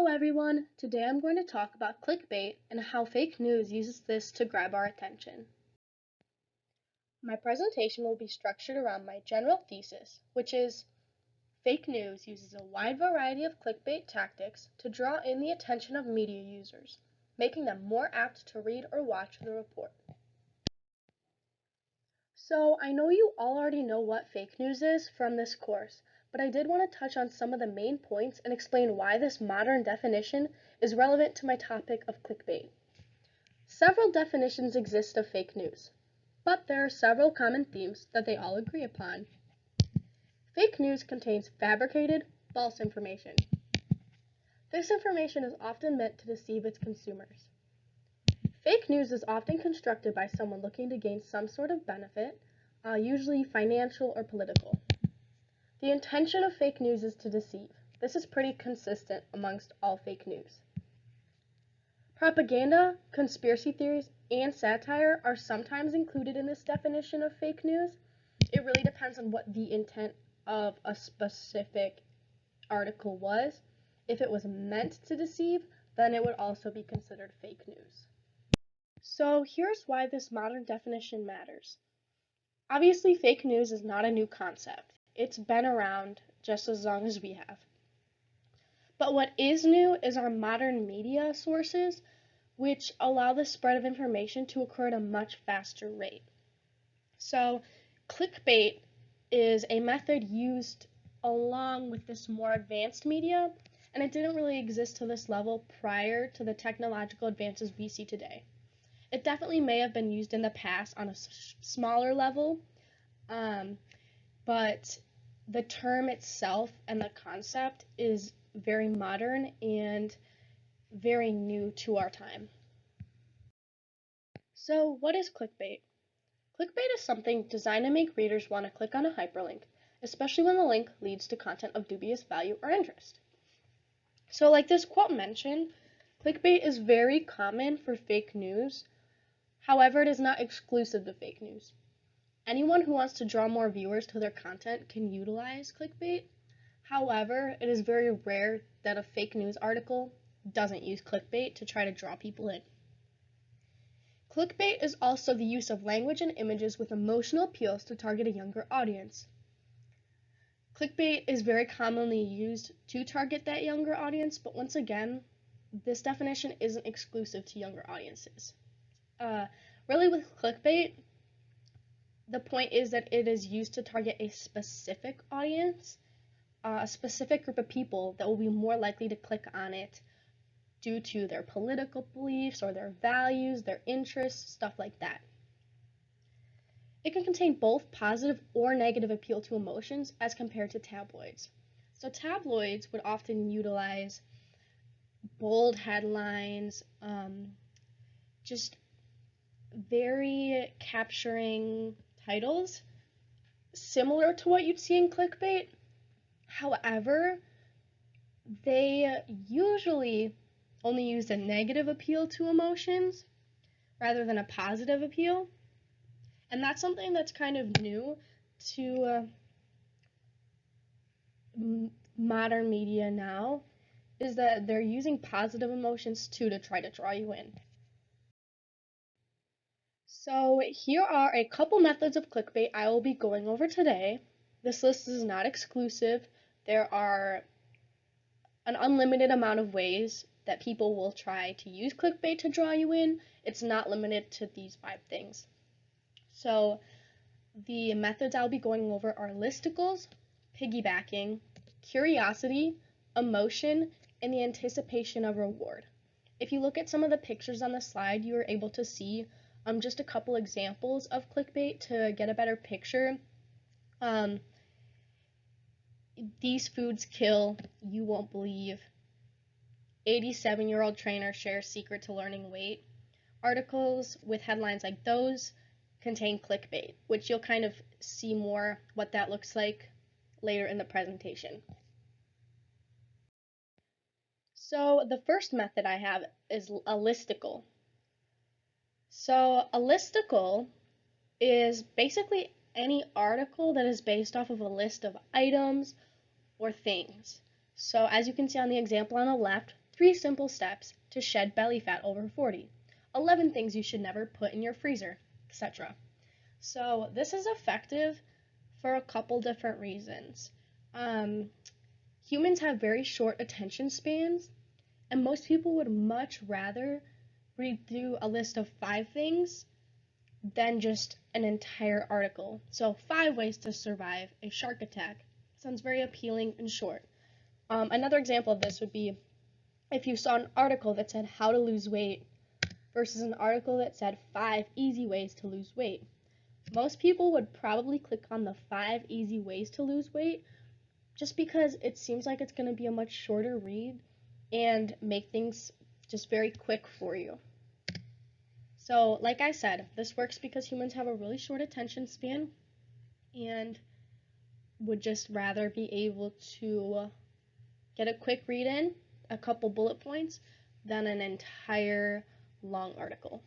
Hello everyone! Today I'm going to talk about clickbait and how fake news uses this to grab our attention. My presentation will be structured around my general thesis, which is fake news uses a wide variety of clickbait tactics to draw in the attention of media users, making them more apt to read or watch the report. So I know you all already know what fake news is from this course, but I did want to touch on some of the main points and explain why this modern definition is relevant to my topic of clickbait. Several definitions exist of fake news, but there are several common themes that they all agree upon. Fake news contains fabricated, false information. This information is often meant to deceive its consumers. Fake news is often constructed by someone looking to gain some sort of benefit, usually financial or political. The intention of fake news is to deceive. This is pretty consistent amongst all fake news. Propaganda, conspiracy theories, and satire are sometimes included in this definition of fake news. It really depends on what the intent of a specific article was. If it was meant to deceive, then it would also be considered fake news. So here's why this modern definition matters. Obviously, fake news is not a new concept. It's been around just as long as we have. But what is new is our modern media sources, which allow the spread of information to occur at a much faster rate. So, clickbait is a method used along with this more advanced media, and it didn't really exist to this level prior to the technological advances we see today. It definitely may have been used in the past on a smaller level, but the term itself and the concept is very modern and very new to our time. So, what is clickbait? Clickbait is something designed to make readers want to click on a hyperlink, especially when the link leads to content of dubious value or interest. So, like this quote mentioned, clickbait is very common for fake news. However, it is not exclusive to fake news. Anyone who wants to draw more viewers to their content can utilize clickbait. However, it is very rare that a fake news article doesn't use clickbait to try to draw people in. Clickbait is also the use of language and images with emotional appeals to target a younger audience. Clickbait is very commonly used to target that younger audience, but once again, this definition isn't exclusive to younger audiences. Really, with clickbait, the point is that it is used to target a specific audience, a specific group of people that will be more likely to click on it due to their political beliefs or their values, their interests, stuff like that. It can contain both positive or negative appeal to emotions as compared to tabloids. So tabloids would often utilize bold headlines, just very capturing titles, similar to what you'd see in clickbait. However, they usually only use a negative appeal to emotions rather than a positive appeal. And that's something that's kind of new to modern media now, is that they're using positive emotions too to try to draw you in. So here are a couple methods of clickbait I will be going over today. This list is not exclusive. There are an unlimited amount of ways that people will try to use clickbait to draw you in. It's not limited to these 5 things. So the methods I'll be going over are listicles, piggybacking, curiosity, emotion, and the anticipation of reward. If you look at some of the pictures on the slide, you are able to see just a couple examples of clickbait to get a better picture. These foods kill, you won't believe. 87-year-old trainer shares secret to losing weight. Articles with headlines like those contain clickbait, which you'll kind of see more what that looks like later in the presentation. So the first method I have is a listicle. So a listicle is basically any article that is based off of a list of items or things. So as you can see on the example on the left, 3 simple steps to shed belly fat over 40, 11 things you should never put in your freezer, etc. So this is effective for a couple different reasons. Humans have very short attention spans, and most people would much rather read through a list of 5 things than just an entire article. So 5 ways to survive a shark attack sounds very appealing and short. Another example of this would be if you saw an article that said how to lose weight versus an article that said 5 easy ways to lose weight. Most people would probably click on the 5 easy ways to lose weight just because it seems like it's going to be a much shorter read and make things just very quick for you. So, like I said, this works because humans have a really short attention span and would just rather be able to get a quick read in, a couple bullet points, than an entire long article.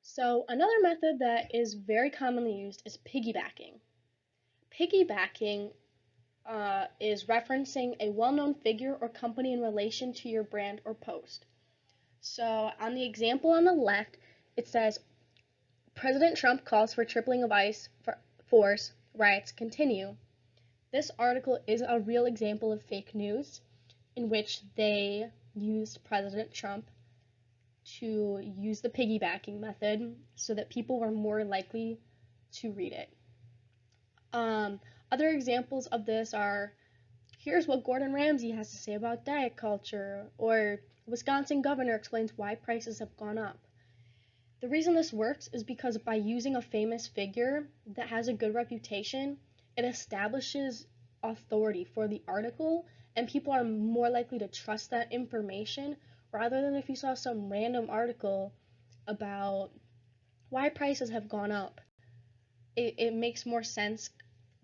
So, another method that is very commonly used is piggybacking. Piggybacking is referencing a well-known figure or company in relation to your brand or post. So on the example on the left, it says, President Trump calls for tripling of ICE force, riots continue. This article is a real example of fake news in which they used President Trump to use the piggybacking method so that people were more likely to read it. Other examples of this are, here's what Gordon Ramsay has to say about diet culture, or Wisconsin governor explains why prices have gone up. The reason this works is because by using a famous figure that has a good reputation, it establishes authority for the article, and people are more likely to trust that information rather than if you saw some random article about why prices have gone up. It makes more sense.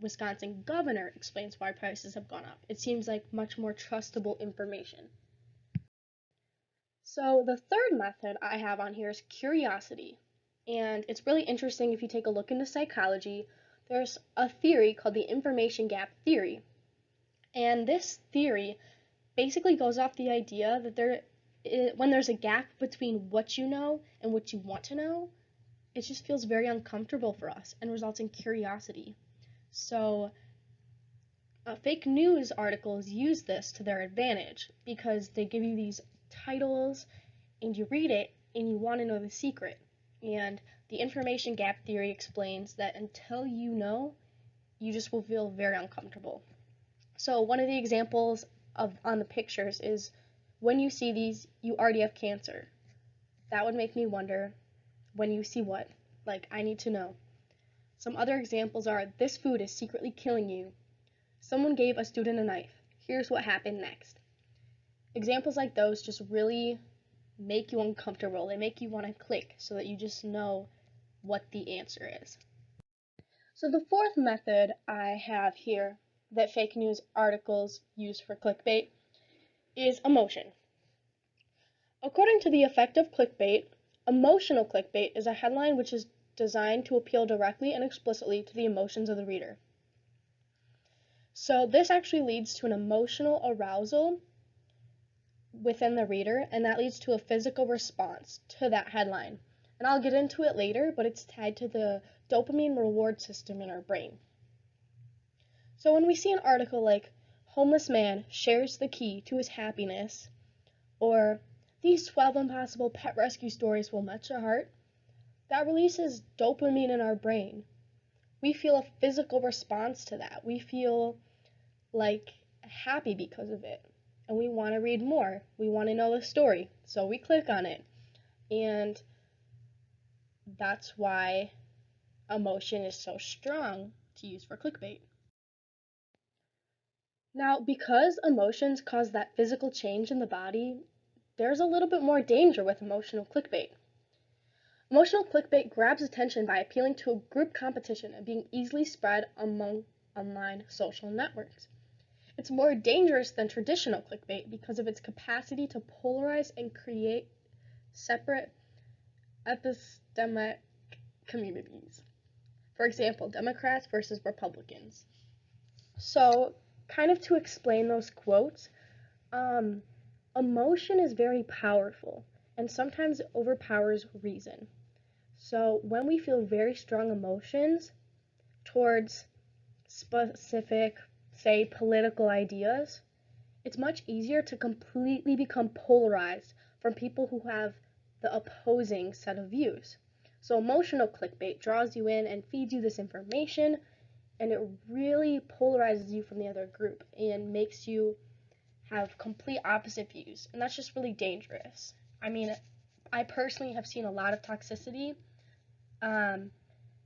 Wisconsin governor explains why prices have gone up. It seems like much more trustable information. So the third method I have on here is curiosity. And it's really interesting if you take a look into psychology. There's a theory called the information gap theory. And this theory basically goes off the idea that when there's a gap between what you know and what you want to know, it just feels very uncomfortable for us and results in curiosity. So fake news articles use this to their advantage because they give you these titles and you read it and you want to know the secret. And the information gap theory explains that until you know, you just will feel very uncomfortable. So one of the examples on the pictures is, when you see these, you already have cancer. That would make me wonder, when you see what? Like, I need to know. Some other examples are, this food is secretly killing you. Someone gave a student a knife. Here's what happened next. Examples like those just really make you uncomfortable. They make you want to click so that you just know what the answer is. So the fourth method I have here that fake news articles use for clickbait is emotion. According to the effect of clickbait, emotional clickbait is a headline which is designed to appeal directly and explicitly to the emotions of the reader. So this actually leads to an emotional arousal within the reader, and that leads to a physical response to that headline. And I'll get into it later, but it's tied to the dopamine reward system in our brain. So when we see an article like, homeless man shares the key to his happiness, or these 12 impossible pet rescue stories will melt your heart, that releases dopamine in our brain. We feel a physical response to that. We feel like happy because of it. And we want to read more. We want to know the story. So we click on it. And that's why emotion is so strong to use for clickbait. Now, because emotions cause that physical change in the body, there's a little bit more danger with emotional clickbait. Emotional clickbait grabs attention by appealing to a group competition and being easily spread among online social networks. It's more dangerous than traditional clickbait because of its capacity to polarize and create separate epistemic communities. For example, Democrats versus Republicans. So, kind of to explain those quotes, Emotion is very powerful, and sometimes it overpowers reason. So when we feel very strong emotions towards specific, say, political ideas, it's much easier to completely become polarized from people who have the opposing set of views. So emotional clickbait draws you in and feeds you this information, and it really polarizes you from the other group and makes you have complete opposite views. And that's just really dangerous. I mean, I personally have seen a lot of toxicity um,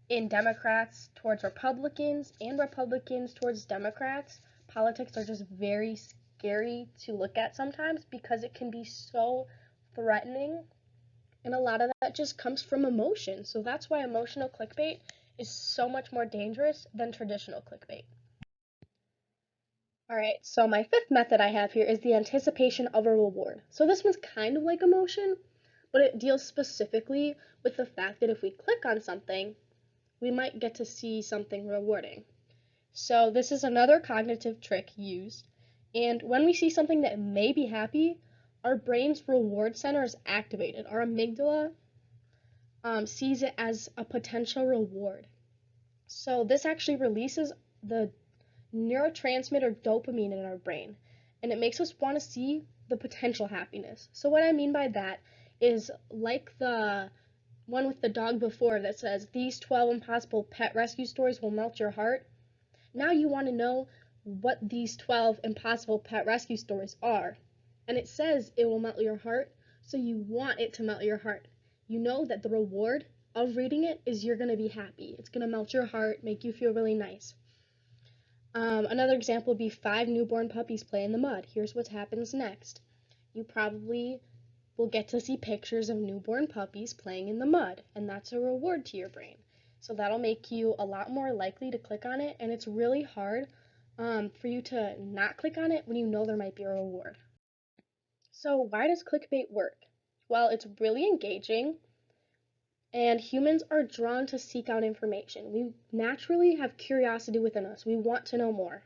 in Democrats towards Republicans and Republicans towards Democrats. Politics are just very scary to look at sometimes because it can be so threatening, and a lot of that just comes from emotion. So that's why emotional clickbait is so much more dangerous than traditional clickbait. Alright, so my fifth method I have here is the anticipation of a reward. So this one's kind of like emotion, but it deals specifically with the fact that if we click on something, we might get to see something rewarding. So this is another cognitive trick used, and when we see something that may be happy, our brain's reward center is activated. Our amygdala sees it as a potential reward. So this actually releases the neurotransmitter dopamine in our brain, and it makes us want to see the potential happiness. So what I mean by that is like the one with the dog before that says, "These 12 impossible pet rescue stories will melt your heart." Now you want to know what these 12 impossible pet rescue stories are. And it says it will melt your heart, so you want it to melt your heart. You know that the reward of reading it is you're going to be happy. It's going to melt your heart, make you feel really nice. Another example would be 5 newborn puppies play in the mud. Here's what happens next. You probably will get to see pictures of newborn puppies playing in the mud, and that's a reward to your brain. So that'll make you a lot more likely to click on it, and it's really hard for you to not click on it when you know there might be a reward. So why does clickbait work? Well, it's really engaging, and humans are drawn to seek out information. We naturally have curiosity within us. We want to know more.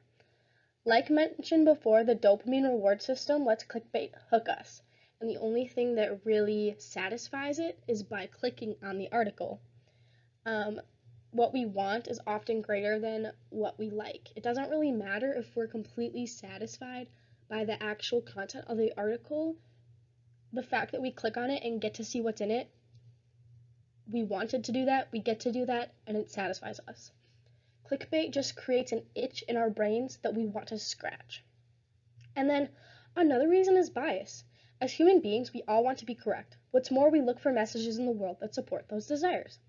Like mentioned before, the dopamine reward system lets clickbait hook us, and the only thing that really satisfies it is by clicking on the article. What we want is often greater than what we like. It doesn't really matter if we're completely satisfied by the actual content of the article. The fact that we click on it and get to see what's in it, we wanted to do that, we get to do that, and it satisfies us. Clickbait just creates an itch in our brains that we want to scratch. And then another reason is bias. As human beings, we all want to be correct. What's more, we look for messages in the world that support those desires.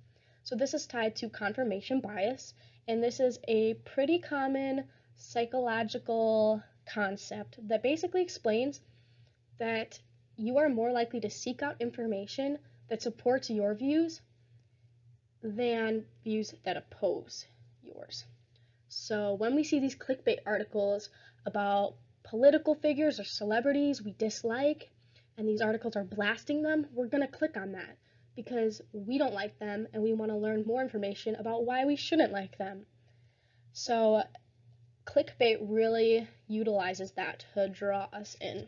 So this is tied to confirmation bias, and this is a pretty common psychological concept that basically explains that you are more likely to seek out information that supports your views than views that oppose yours. So when we see these clickbait articles about political figures or celebrities we dislike, and these articles are blasting them, we're going to click on that because we don't like them and we want to learn more information about why we shouldn't like them. So clickbait really utilizes that to draw us in.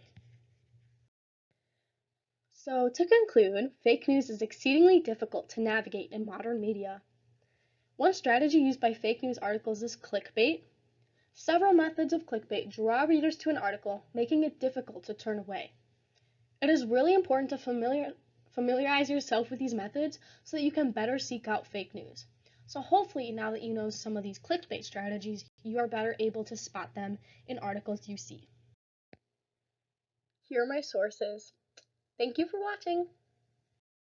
So to conclude, fake news is exceedingly difficult to navigate in modern media. One strategy used by fake news articles is clickbait. Several methods of clickbait draw readers to an article, making it difficult to turn away. It is really important to familiarize yourself with these methods so that you can better seek out fake news. So hopefully, now that you know some of these clickbait strategies, you are better able to spot them in articles you see. Here are my sources. Thank you for watching.